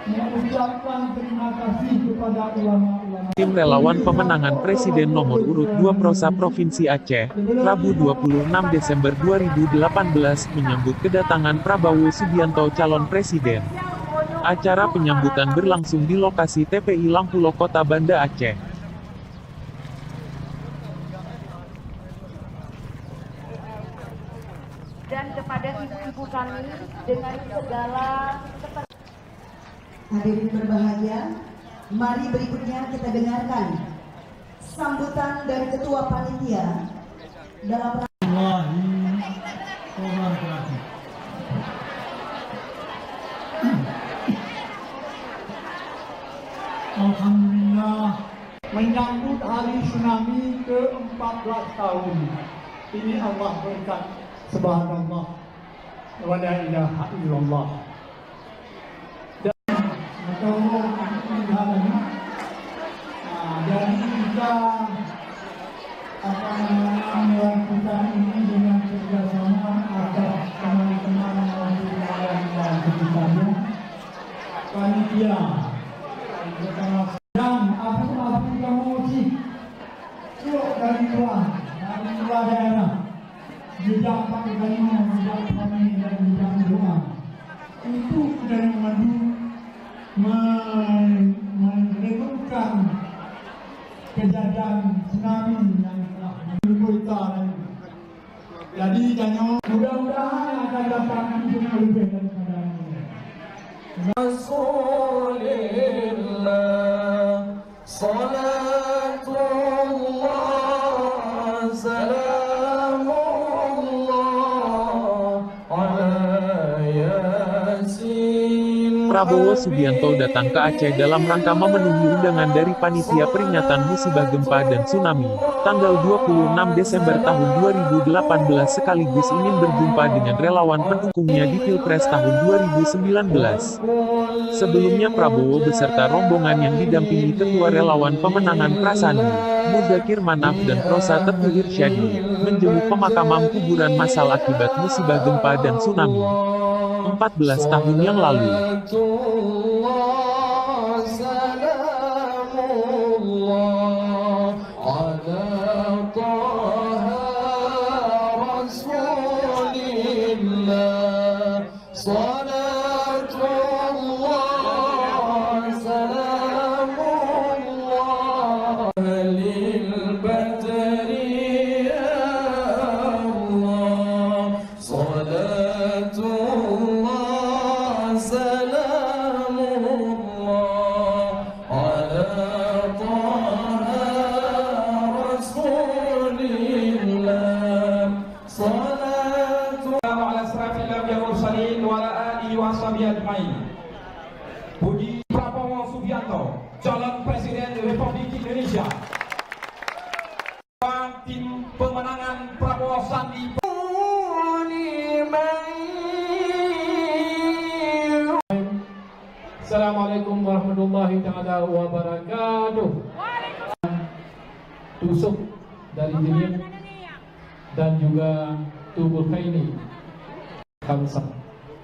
mengucapkan terima kasih kepada ulama-ulama. Tim relawan pemenangan Presiden nomor urut 2 Prosa Provinsi Aceh, Rabu 26 Desember 2018 menyambut kedatangan Prabowo Subianto calon presiden. Acara penyambutan berlangsung di lokasi TPI Lampulo Kota Banda Aceh. Dan kepada ibu-ibu kami dengan segala hadirin berbahagia, mari berikutnya kita dengarkan sambutan dari Ketua Panitia dalam Alhamdulillah menyambut hari tsunami ke-14 tahun. Ini Allah berkat, subhanallah wa la ilaha illallah. Dan kita akan melakukan ini dengan kerjasama agar teman-teman yang sekitarnya panitia dan apa yang musik dari luar daerah juga pakai kalimat, juga kami dan juga doa itu dari menemukan kejadian tsunami yang telah menimbulkan. Jadi jangan mudah-mudahan akan dapat lebih daripada ini. Rasulillah salatullah salamullah ala yasin. Prabowo Subianto datang ke Aceh dalam rangka memenuhi undangan dari Panitia Peringatan Musibah Gempa dan Tsunami, tanggal 26 Desember tahun 2018 sekaligus ingin berjumpa dengan relawan pendukungnya di Pilpres tahun 2019. Sebelumnya Prabowo beserta rombongan yang didampingi Ketua Relawan Pemenangan Prasandi, Muzakir Manaf dan Prosa Teguh Irsyadi, menjenguk pemakaman kuburan massal akibat musibah gempa dan tsunami 14 tahun yang lalu. Puji Prabowo Subianto, calon Presiden Republik Indonesia. Tim pemenangan Prabowo Sandi. Assalamualaikum warahmatullahi taala wabarakatuh. Tusuk dari jenis dan juga tubuh kaini kamsah.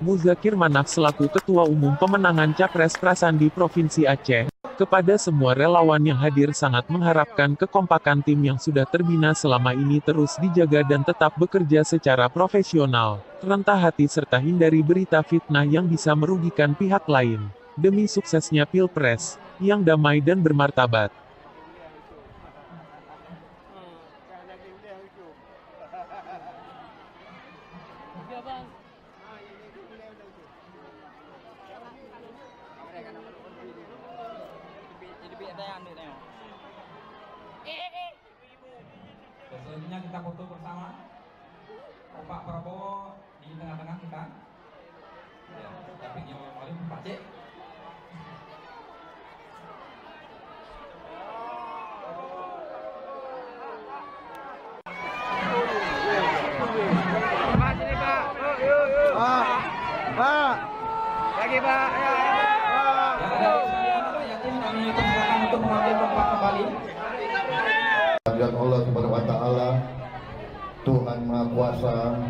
Muzakir Manaf selaku Ketua Umum Pemenangan Capres Prasandi Provinsi Aceh, kepada semua relawan yang hadir sangat mengharapkan kekompakan tim yang sudah terbina selama ini terus dijaga dan tetap bekerja secara profesional, rendah hati serta hindari berita fitnah yang bisa merugikan pihak lain, demi suksesnya Pilpres, yang damai dan bermartabat. Selanjutnya kita foto bersama Pak Prabowo di tengah-tengah kita. Ya, tapi yang paling Pak Cik. Pak. Lagi Pak. Ya. Yang ada yang ini kami persilakan untuk mengambil tempat kembali. Kehadirat Allah Subhanahu wa taala, Tuhan Maha Kuasa,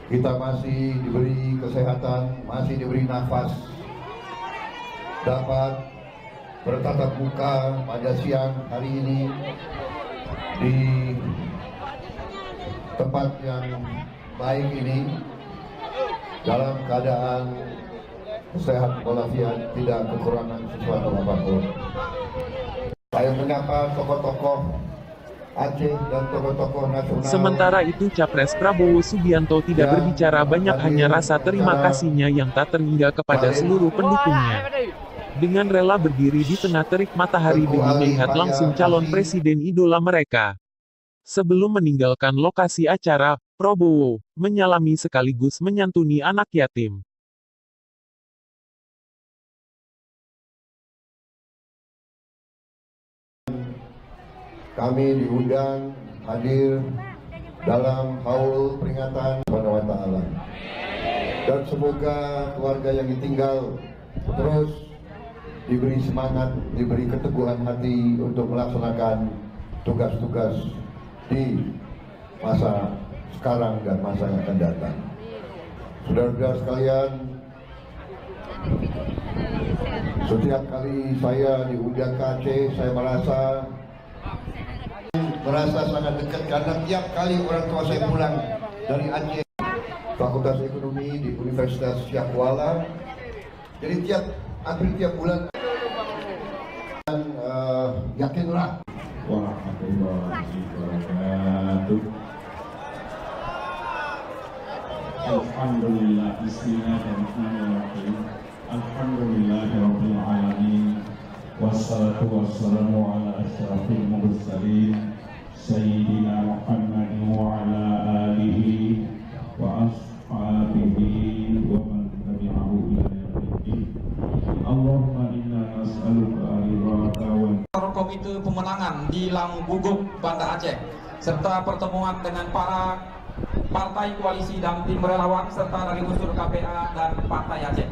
kita masih diberi kesehatan, masih diberi nafas, dapat bertatap muka pada siang hari ini di tempat yang baik ini dalam keadaan sehat walafiat, tidak kekurangan sesuatu apapun. Saya menyapa tokoh-tokoh Aceh dan tokoh-tokoh nasional. Sementara itu Capres Prabowo Subianto tidak berbicara banyak, hanya rasa terima kasihnya yang tak terhingga kepada seluruh pendukungnya. Dengan rela berdiri di tengah terik matahari demi melihat langsung calon presiden idola mereka. Sebelum meninggalkan lokasi acara, Prabowo menyalami sekaligus menyantuni anak yatim. Kami diundang hadir dalam haul peringatan Subhanahu wa Ta'ala. Dan semoga keluarga yang ditinggal terus diberi semangat, diberi keteguhan hati untuk melaksanakan tugas-tugas di masa sekarang dan masa yang akan datang. Saudara-saudara sekalian, setiap kali saya diundang ke Aceh, saya merasa sangat dekat karena tiap kali orang tua saya pulang dari Aceh, Fakultas Ekonomi di Universitas Syah Kuala. Jadi hampir tiap bulan yakinlah. Warahmatullahi wabarakatuh. Alhamdulillah, bismillahirrahmanirrahim. Alhamdulillahirabbil alamin. Wassalatu wassalamu ala asyrafil mursalin sayyidina Muhammadin wa ala alihi wa ashabihi wa man tabi'ahu ila yaumiddin. Allahumma inna nas'aluka ridhaka wa Komite Pemenangan di Langguguk, Banda Aceh, serta pertemuan dengan para partai koalisi dan tim relawan serta dari unsur KPA dan Partai Aceh.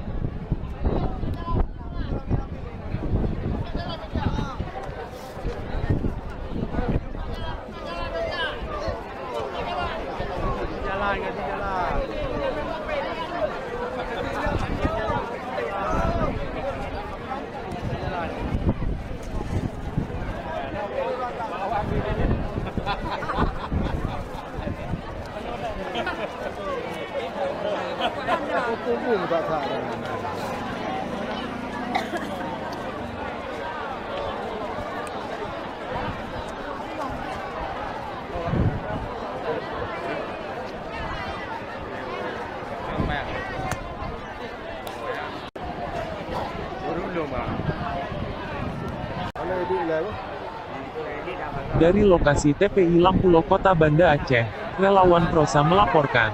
Dari lokasi TPI Lampulo Kota Banda Aceh, relawan Prosa melaporkan.